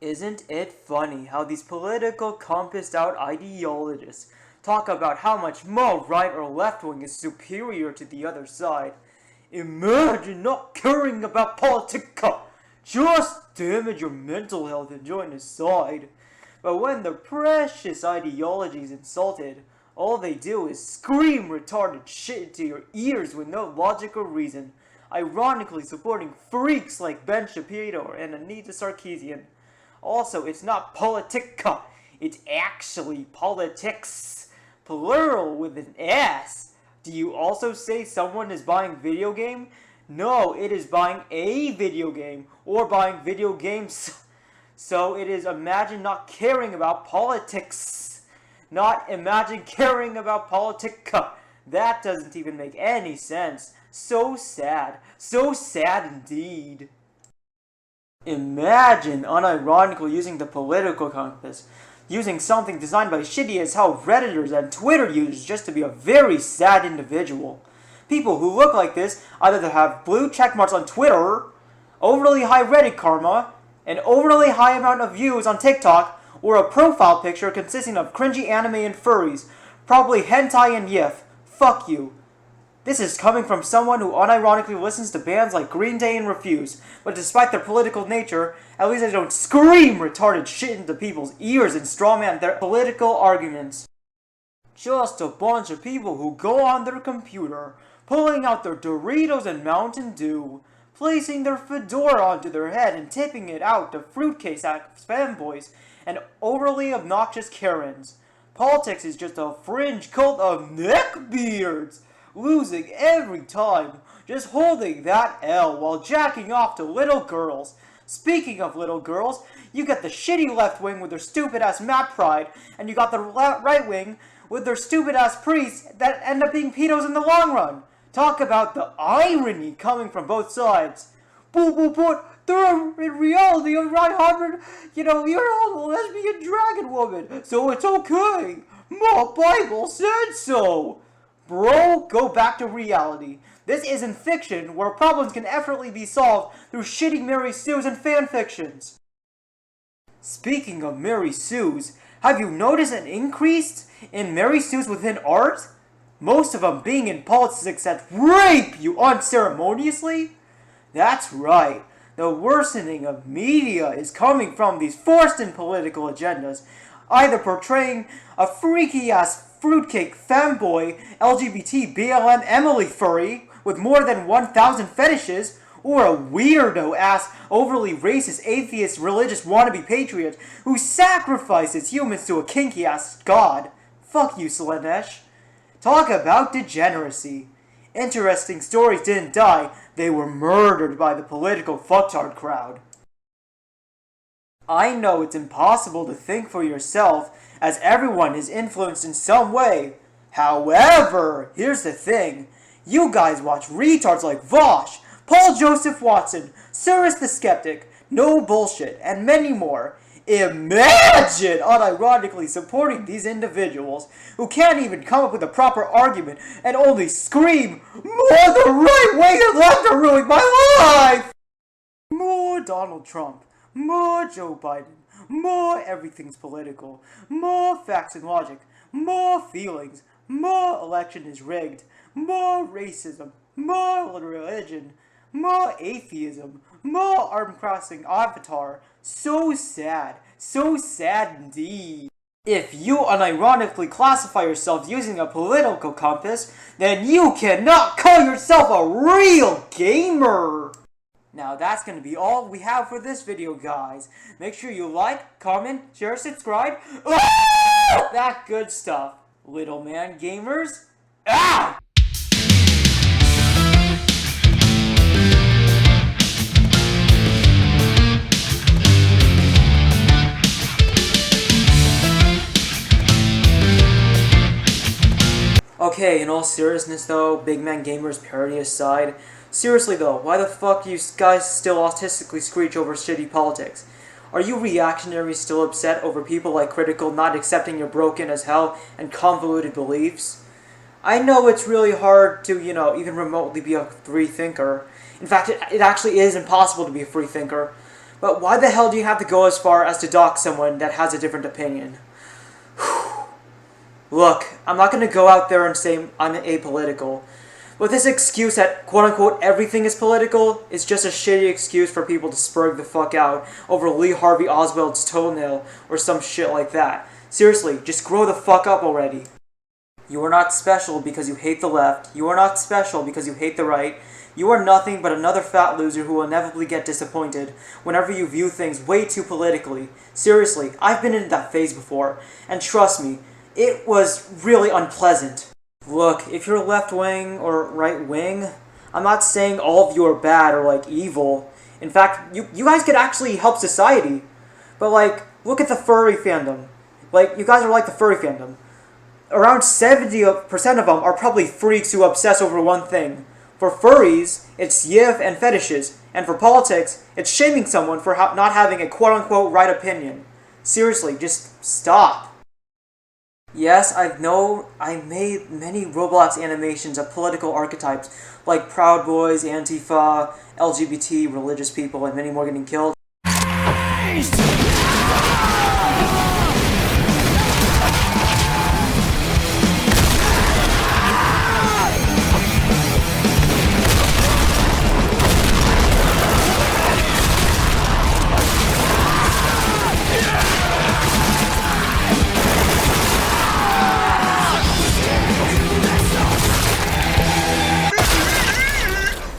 Isn't it funny how these political compassed-out ideologists talk about how much more right or left-wing is superior to the other side? Imagine not caring about politica! Just damage your mental health and join a side. But when the precious ideology is insulted, all they do is scream retarded shit into your ears with no logic or reason, ironically supporting freaks like Ben Shapiro and Anita Sarkeesian. Also, it's not politica, it's actually politics. Plural with an S. Do you also say someone is buying video game? No, it is buying a video game, or buying video games. So it is imagine not caring about politics, not imagine caring about politica. That doesn't even make any sense. So sad indeed. Imagine unironically using the political compass, using something designed by shitty as hell Redditors and Twitter users just to be a very sad individual. People who look like this either have blue checkmarks on Twitter, overly high Reddit karma, an overly high amount of views on TikTok, or a profile picture consisting of cringy anime and furries, probably hentai and yiff. Fuck you. This is coming from someone who unironically listens to bands like Green Day and Refuse, but despite their political nature, at least they don't scream retarded shit into people's ears and strawman their political arguments. Just a bunch of people who go on their computer, pulling out their Doritos and Mountain Dew, placing their fedora onto their head and tipping it out to fruitcake fanboys and overly obnoxious Karens. Politics is just a fringe cult of neckbeards, losing every time, just holding that L while jacking off to little girls. Speaking of little girls, you got the shitty left wing with their stupid ass map pride, and you got the right wing with their stupid ass priests that end up being pedos in the long run. Talk about the irony coming from both sides. But they're in reality a 900-year-old lesbian dragon woman, so it's okay. My Bible said so. Bro, go back to reality. This isn't fiction where problems can effortlessly be solved through shitty Mary Sues and fanfictions. Speaking of Mary Sues, have you noticed an increase in Mary Sues within art? Most of them being in politics that rape you unceremoniously? That's right. The worsening of media is coming from these forced-in political agendas, either portraying a freaky-ass fruitcake fanboy, LGBT BLM Emily furry with more than 1,000 fetishes, or a weirdo-ass, overly racist, atheist, religious wannabe patriot who sacrifices humans to a kinky-ass god. Fuck you, Slanesh. Talk about degeneracy. Interesting stories didn't die, they were murdered by the political fucktard crowd. I know it's impossible to think for yourself, as everyone is influenced in some way. However, here's the thing. You guys watch retards like Vaush, Paul Joseph Watson, Suris the Skeptic, No Bullshit, and many more. Imagine unironically supporting these individuals who can't even come up with a proper argument and only scream, "More the right wing and left are ruining my life!" More Donald Trump, more Joe Biden, more everything's political, more facts and logic, more feelings, more election is rigged, more racism, more religion, more atheism, more arm-crossing avatar. So sad indeed. If you unironically classify yourself using a political compass, then you cannot call yourself a real gamer! Now that's going to be all we have for this video, guys. Make sure you like, comment, share, subscribe. That good stuff. Little man gamers. Ah! Okay, in all seriousness though, Big Man Gamers parody aside, seriously though, why the fuck do you guys still autistically screech over shitty politics? Are you reactionaries still upset over people like Critical not accepting your broken as hell and convoluted beliefs? I know it's really hard to, even remotely be a free thinker. In fact, it actually is impossible to be a free thinker. But why the hell do you have to go as far as to dox someone that has a different opinion? Look, I'm not going to go out there and say I'm apolitical. But this excuse that quote-unquote everything is political is just a shitty excuse for people to spurg the fuck out over Lee Harvey Oswald's toenail or some shit like that. Seriously, just grow the fuck up already. You are not special because you hate the left. You are not special because you hate the right. You are nothing but another fat loser who will inevitably get disappointed whenever you view things way too politically. Seriously, I've been in that phase before, and trust me, it was really unpleasant. Look, if you're left-wing or right-wing, I'm not saying all of you are bad or, like, evil. In fact, you guys could actually help society. But, like, look at the furry fandom. Like, you guys are like the furry fandom. Around 70% of them are probably freaks who obsess over one thing. For furries, it's yiff and fetishes. And for politics, it's shaming someone for not having a quote-unquote right opinion. Seriously, just stop. Yes, I made many Roblox animations of political archetypes, like Proud Boys, Antifa, LGBT, religious people, and many more getting killed.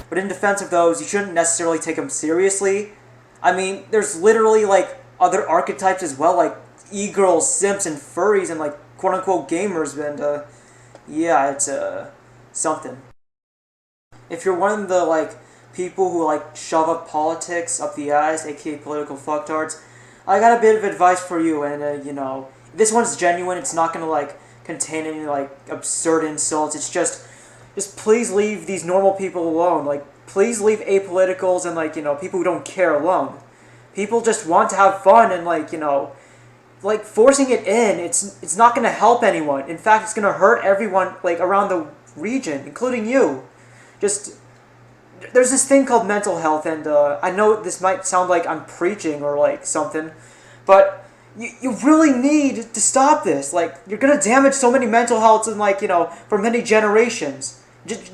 But in defense of those, you shouldn't necessarily take them seriously. I mean, there's literally, like, other archetypes as well, like e-girls, simps, and furries, and, like, quote-unquote gamers, and, yeah, it's, something. If you're one of the, like, people who, like, shove up politics up the ass, aka political fucktards, I got a bit of advice for you, and, you know, this one's genuine, it's not gonna, like, contain any, like, absurd insults, it's just please leave these normal people alone. Like, please leave apoliticals and, like, you know, people who don't care alone. People just want to have fun and, like, you know, like, forcing it in, it's not going to help anyone. In fact, it's going to hurt everyone, like, around the region, including you. Just, there's this thing called mental health, and, I know this might sound like I'm preaching or, like, something, but you really need to stop this. Like, you're going to damage so many mental healths and, like, you know, for many generations.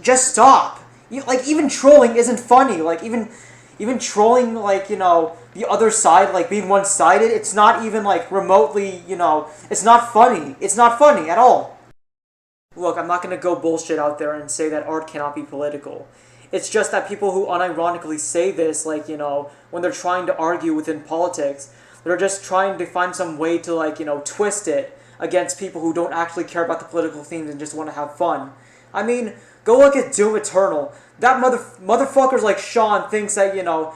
Just stop. Like, even trolling isn't funny. Like, even trolling, like, you know, the other side, like, being one-sided, it's not even, like, remotely, you know, it's not funny. It's not funny at all. Look, I'm not gonna go bullshit out there and say that art cannot be political. It's just that people who unironically say this, like, you know, when they're trying to argue within politics, they're just trying to find some way to, like, you know, twist it against people who don't actually care about the political themes and just want to have fun. I mean, go look at Doom Eternal. That motherfuckers like Shawn thinks that, you know,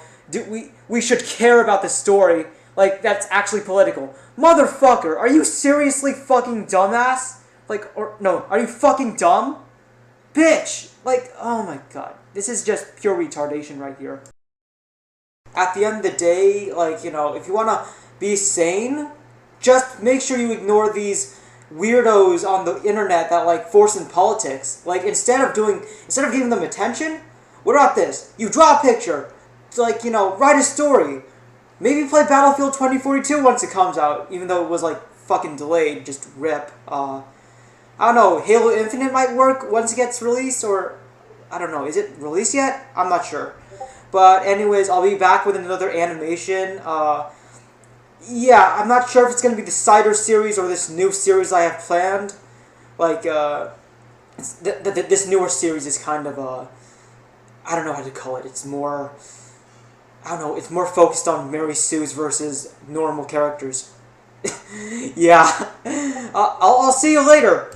we should care about the story. Like, that's actually political. Motherfucker, are you seriously fucking dumbass? Like, or, no, are you fucking dumb? Bitch! Like, oh my god. This is just pure retardation right here. At the end of the day, like, you know, if you wanna be sane, just make sure you ignore these weirdos on the internet that, like, force in politics. Like, instead of giving them attention, what about this? You draw a picture, like, you know, write a story. Maybe play Battlefield 2042 once it comes out, even though it was, like, fucking delayed, just rip. I don't know, Halo Infinite might work once it gets released, or, I don't know, is it released yet? I'm not sure. But anyways, I'll be back with another animation, yeah, I'm not sure if it's going to be the Satire series or this new series I have planned. Like, this newer series is kind of, I don't know how to call it. It's more, I don't know, it's more focused on Mary Sue's versus normal characters. Yeah. I'll see you later.